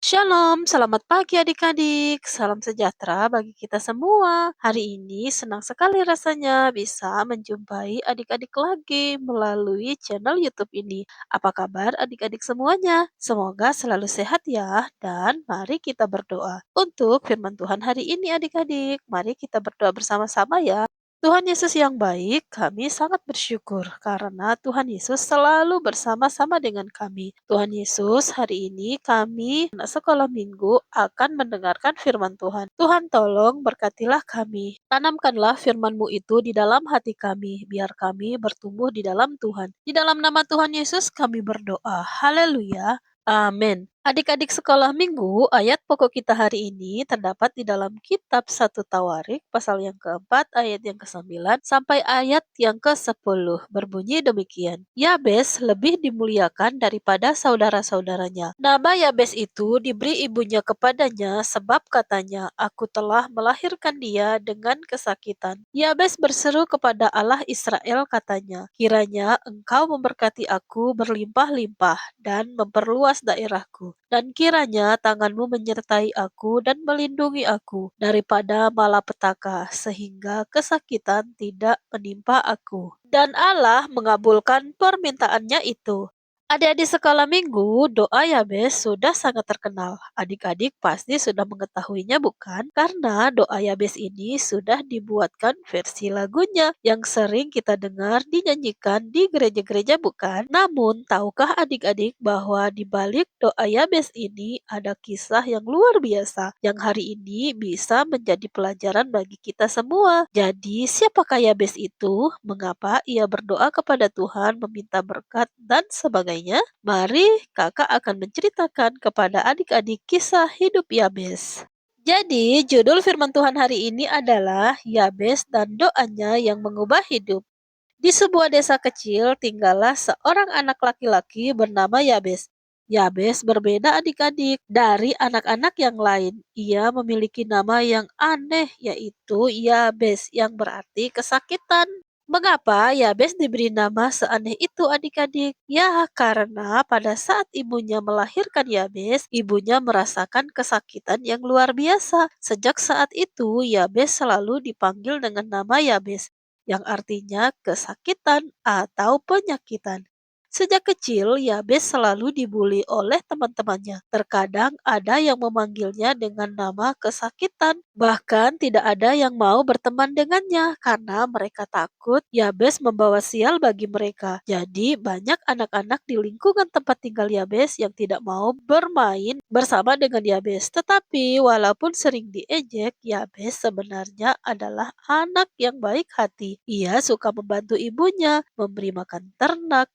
Shalom, selamat pagi adik-adik. Salam sejahtera bagi kita semua. Hari ini senang sekali rasanya bisa menjumpai adik-adik lagi melalui channel YouTube ini. Apa kabar adik-adik semuanya? Semoga selalu sehat ya. Dan mari kita berdoa. Untuk firman Tuhan hari ini adik-adik, mari kita berdoa bersama-sama ya. Tuhan Yesus yang baik, kami sangat bersyukur karena Tuhan Yesus selalu bersama-sama dengan kami. Tuhan Yesus, hari ini kami anak sekolah minggu akan mendengarkan firman Tuhan. Tuhan tolong berkatilah kami. Tanamkanlah firman-Mu itu di dalam hati kami, biar kami bertumbuh di dalam Tuhan. Di dalam nama Tuhan Yesus kami berdoa. Haleluya. Amin. Adik-adik sekolah minggu, ayat pokok kita hari ini terdapat di dalam kitab 1 Tawarik, pasal yang keempat, ayat yang ke-9, sampai ayat yang ke-10. Berbunyi demikian, Yabes lebih dimuliakan daripada saudara-saudaranya. Nama Yabes itu diberi ibunya kepadanya sebab katanya, aku telah melahirkan dia dengan kesakitan. Yabes berseru kepada Allah Israel katanya, kiranya engkau memberkati aku berlimpah-limpah dan memperluas daerahku. Dan kiranya tanganmu menyertai aku dan melindungi aku daripada malapetaka, sehingga kesakitan tidak menimpa aku. Dan Allah mengabulkan permintaannya itu. Adik-adik sekolah minggu, doa Yabes sudah sangat terkenal. Adik-adik pasti sudah mengetahuinya bukan? Karena doa Yabes ini sudah dibuatkan versi lagunya yang sering kita dengar dinyanyikan di gereja-gereja bukan? Namun, tahukah adik-adik bahwa di balik doa Yabes ini ada kisah yang luar biasa yang hari ini bisa menjadi pelajaran bagi kita semua. Jadi, siapakah Yabes itu? Mengapa ia berdoa kepada Tuhan meminta berkat dan sebagainya? Mari kakak akan menceritakan kepada adik-adik kisah hidup Yabes. Jadi, judul firman Tuhan hari ini adalah Yabes dan doanya yang mengubah hidup. Di sebuah desa kecil tinggallah seorang anak laki-laki bernama Yabes. Yabes berbeda adik-adik dari anak-anak yang lain. Ia memiliki nama yang aneh yaitu Yabes yang berarti kesakitan. Mengapa Yabes diberi nama seaneh itu adik-adik? Ya, karena pada saat ibunya melahirkan Yabes, ibunya merasakan kesakitan yang luar biasa. Sejak saat itu, Yabes selalu dipanggil dengan nama Yabes yang artinya kesakitan atau penyakitan. Sejak kecil, Yabes selalu dibuli oleh teman-temannya. Terkadang ada yang memanggilnya dengan nama kesakitan. Bahkan tidak ada yang mau berteman dengannya karena mereka takut Yabes membawa sial bagi mereka. Jadi banyak anak-anak di lingkungan tempat tinggal Yabes yang tidak mau bermain bersama dengan Yabes. Tetapi walaupun sering diejek, Yabes sebenarnya adalah anak yang baik hati. Ia suka membantu ibunya, memberi makan ternak,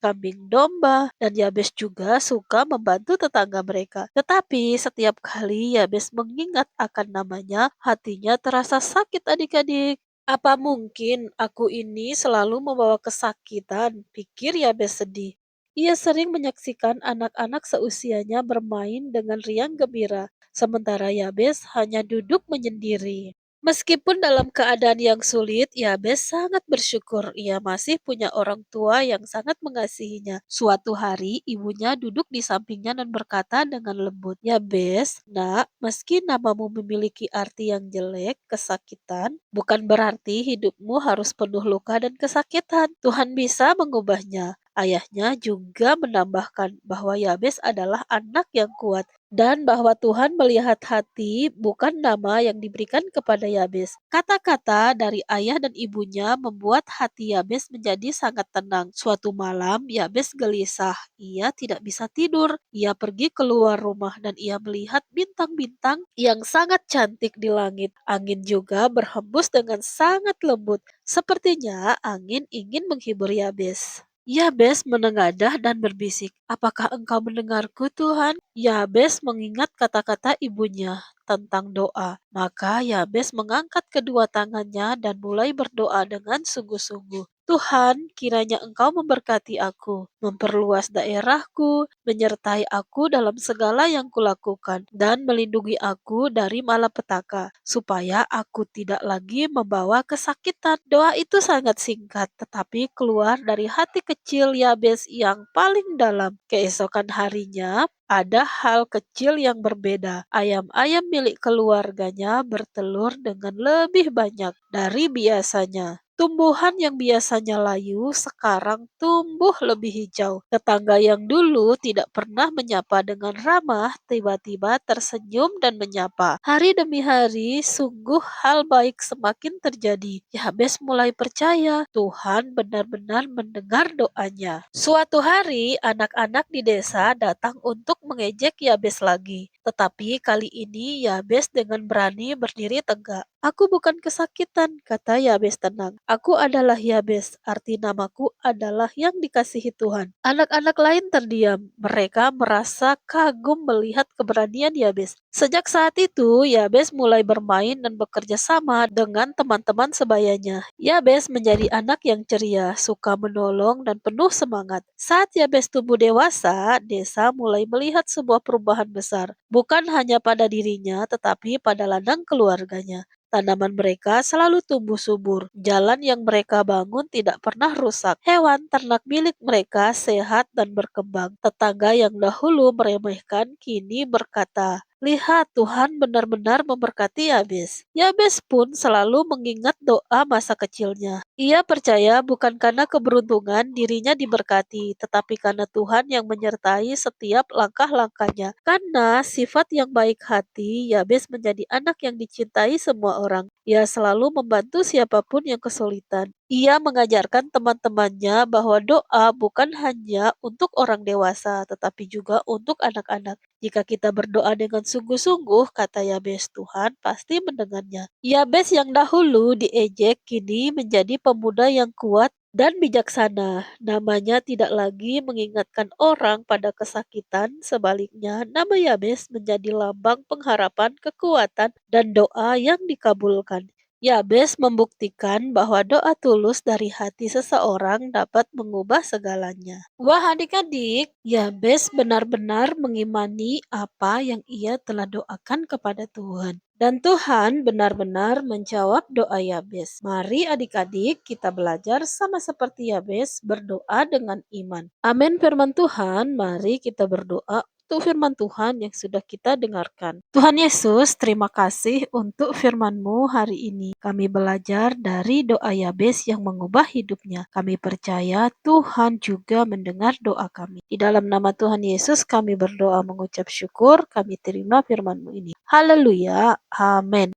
kambing domba, dan Yabes juga suka membantu tetangga mereka. Tetapi setiap kali Yabes mengingat akan namanya, hatinya terasa sakit adik-adik. Apa mungkin aku ini selalu membawa kesakitan? Pikir Yabes sedih. Ia sering menyaksikan anak-anak seusianya bermain dengan riang gembira, sementara Yabes hanya duduk menyendiri. Meskipun dalam keadaan yang sulit, Yabes sangat bersyukur ia masih punya orang tua yang sangat mengasihinya. Suatu hari, ibunya duduk di sampingnya dan berkata dengan lembut, Yabes, nak, meski namamu memiliki arti yang jelek, kesakitan, bukan berarti hidupmu harus penuh luka dan kesakitan. Tuhan bisa mengubahnya. Ayahnya juga menambahkan bahwa Yabes adalah anak yang kuat dan bahwa Tuhan melihat hati bukan nama yang diberikan kepada Yabes. Kata-kata dari ayah dan ibunya membuat hati Yabes menjadi sangat tenang. Suatu malam Yabes gelisah. Ia tidak bisa tidur. Ia pergi keluar rumah dan ia melihat bintang-bintang yang sangat cantik di langit. Angin juga berhembus dengan sangat lembut. Sepertinya angin ingin menghibur Yabes. Yabes menengadah dan berbisik, apakah engkau mendengarku Tuhan? Yabes mengingat kata-kata ibunya tentang doa. Maka Yabes mengangkat kedua tangannya dan mulai berdoa dengan sungguh-sungguh. Tuhan, kiranya Engkau memberkati aku, memperluas daerahku, menyertai aku dalam segala yang kulakukan, dan melindungi aku dari malapetaka, supaya aku tidak lagi membawa kesakitan. Doa itu sangat singkat, tetapi keluar dari hati kecil Yabes yang paling dalam. Keesokan harinya, ada hal kecil yang berbeda. Ayam-ayam milik keluarganya bertelur dengan lebih banyak dari biasanya. Tumbuhan yang biasanya layu sekarang tumbuh lebih hijau. Tetangga yang dulu tidak pernah menyapa dengan ramah tiba-tiba tersenyum dan menyapa. Hari demi hari, sungguh hal baik semakin terjadi. Yabes mulai percaya Tuhan benar-benar mendengar doanya. Suatu hari, anak-anak di desa datang untuk mengejek Yabes lagi. Tetapi kali ini Yabes dengan berani berdiri tegak. Aku bukan kesakitan, kata Yabes tenang. Aku adalah Yabes, arti namaku adalah yang dikasihi Tuhan. Anak-anak lain terdiam. Mereka merasa kagum melihat keberanian Yabes. Sejak saat itu, Yabes mulai bermain dan bekerja sama dengan teman-teman sebayanya. Yabes menjadi anak yang ceria, suka menolong dan penuh semangat. Saat Yabes tumbuh dewasa, desa mulai melihat sebuah perubahan besar. Bukan hanya pada dirinya, tetapi pada ladang keluarganya. Tanaman mereka selalu tumbuh subur. Jalan yang mereka bangun tidak pernah rusak. Hewan ternak milik mereka sehat dan berkembang. Tetangga yang dahulu meremehkan kini berkata, "Lihat, Tuhan benar-benar memberkati Yabes." Yabes pun selalu mengingat doa masa kecilnya. Ia percaya bukan karena keberuntungan dirinya diberkati, tetapi karena Tuhan yang menyertai setiap langkah-langkahnya. Karena sifat yang baik hati, Yabes menjadi anak yang dicintai semua orang. Ia selalu membantu siapapun yang kesulitan. Ia mengajarkan teman-temannya bahwa doa bukan hanya untuk orang dewasa, tetapi juga untuk anak-anak. Jika kita berdoa dengan sungguh-sungguh, kata Yabes, Tuhan pasti mendengarnya. Yabes yang dahulu diejek kini menjadi pemuda yang kuat dan bijaksana. Namanya tidak lagi mengingatkan orang pada kesakitan, sebaliknya nama Yabes menjadi lambang pengharapan, kekuatan, dan doa yang dikabulkan. Yabes membuktikan bahwa doa tulus dari hati seseorang dapat mengubah segalanya. Wah adik-adik, Yabes benar-benar mengimani apa yang ia telah doakan kepada Tuhan. Dan Tuhan benar-benar menjawab doa Yabes. Mari adik-adik kita belajar sama seperti Yabes berdoa dengan iman. Amin firman Tuhan, mari kita berdoa untuk firman Tuhan yang sudah kita dengarkan. Tuhan Yesus, terima kasih untuk firman-Mu hari ini. Kami belajar dari doa Yabes yang mengubah hidupnya. Kami percaya Tuhan juga mendengar doa kami. Di dalam nama Tuhan Yesus kami berdoa mengucap syukur, kami terima firman-Mu ini. Haleluya, amin.